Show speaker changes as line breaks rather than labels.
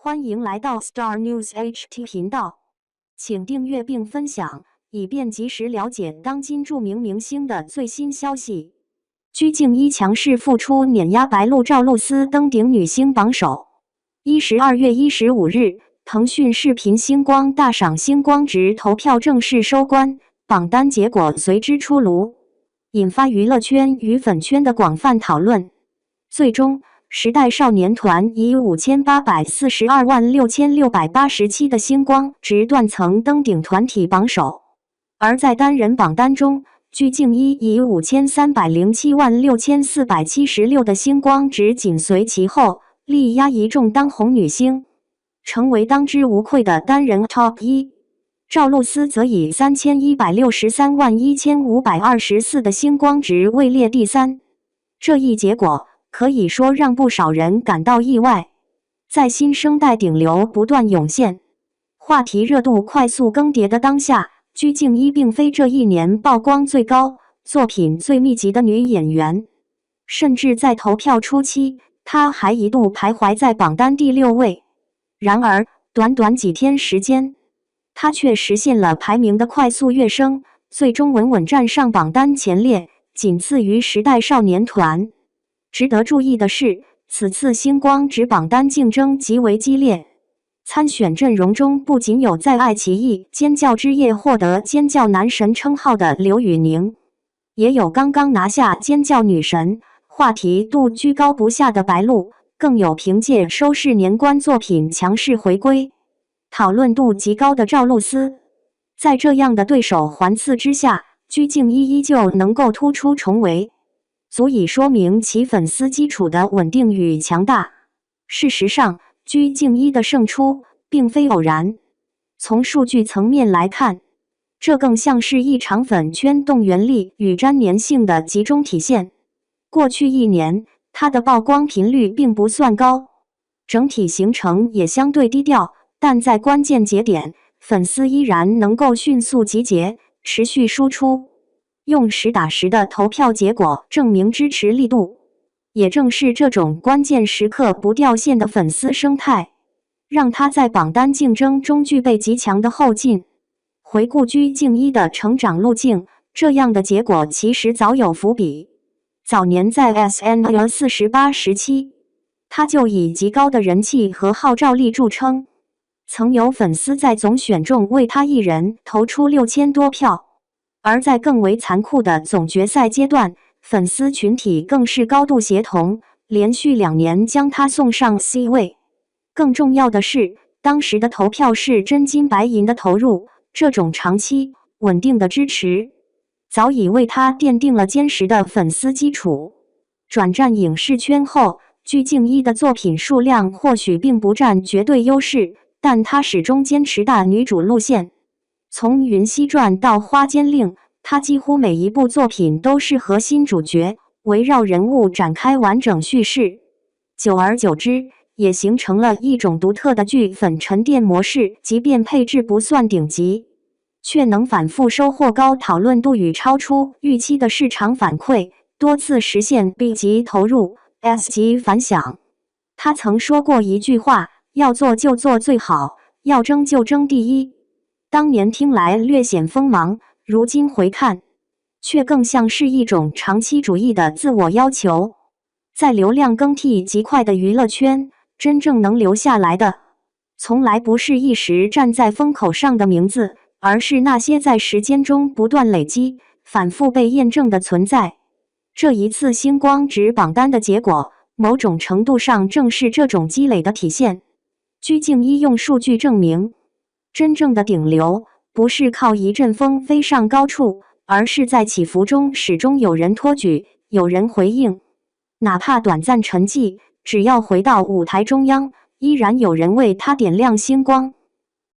欢迎来到 Star News HT 频道，请订阅并分享，以便及时了解当今著名明星的最新消息。鞠婧祎强势复出，碾压白鹿赵露思，登顶女星榜首。12月15日，腾讯视频星光大赏星光值投票正式收官，榜单结果随之出炉，引发娱乐圈与粉圈的广泛讨论。最终，时代少年团以58426687的星光值断层登顶团体榜首，而在单人榜单中，鞠婧祎以53076476的星光值紧随其后，力压一众当红女星，成为当之无愧的单人 Top 1。赵露思则以31631524的星光值位列第3，这一结果可以说让不少人感到意外。在新生代顶流不断涌现，话题热度快速更迭的当下，鞠婧祎并非这一年曝光最高、作品最密集的女演员，甚至在投票初期，她还一度徘徊在榜单第6位。然而，短短几天时间，她却实现了排名的快速跃升，最终稳稳站上榜单前列，仅次于时代少年团。值得注意的是，此次星光值榜单竞争极为激烈，参选阵容中不仅有在爱奇艺尖叫之夜获得尖叫男神称号的刘宇宁，也有刚刚拿下尖叫女神、话题度居高不下的白鹿，更有凭借收视年关作品强势回归、讨论度极高的赵露思。在这样的对手环伺之下，鞠婧祎依旧能够突出重围，足以说明其粉丝基础的稳定与强大。事实上，鞠婧祎的胜出并非偶然，从数据层面来看，这更像是一场粉圈动员力与粘黏性的集中体现。过去一年，她的曝光频率并不算高，整体行程也相对低调，但在关键节点，粉丝依然能够迅速集结，持续输出，用实打实的投票结果证明支持力度。也正是这种关键时刻不掉线的粉丝生态，让他在榜单竞争中具备极强的后劲。回顾鞠婧祎的成长路径，这样的结果其实早有伏笔。早年在 SNL48 时期，他就以极高的人气和号召力著称，曾有粉丝在总选中为他一人投出6000多票。而在更为残酷的总决赛阶段，粉丝群体更是高度协同，连续2年将他送上 C 位。更重要的是，当时的投票是真金白银的投入，这种长期稳定的支持，早已为他奠定了坚实的粉丝基础。转战影视圈后，鞠婧祎的作品数量或许并不占绝对优势，但她始终坚持大女主路线。从《云溪传》到《花间令》，她几乎每一部作品都是核心主角，围绕人物展开完整叙事。久而久之，也形成了一种独特的剧粉沉淀模式，即便配置不算顶级，却能反复收获高讨论度与超出预期的市场反馈，多次实现 B 级投入、S 级反响。她曾说过一句话：要做就做最好，要争就争第一。当年听来略显锋芒，如今回看，却更像是一种长期主义的自我要求。在流量更替极快的娱乐圈，真正能留下来的，从来不是一时站在风口上的名字，而是那些在时间中不断累积、反复被验证的存在。这一次星光值榜单的结果，某种程度上正是这种积累的体现。鞠婧祎用数据证明，真正的顶流不是靠一阵风飞上高处，而是在起伏中始终有人托举，有人回应。哪怕短暂沉寂，只要回到舞台中央，依然有人为他点亮星光。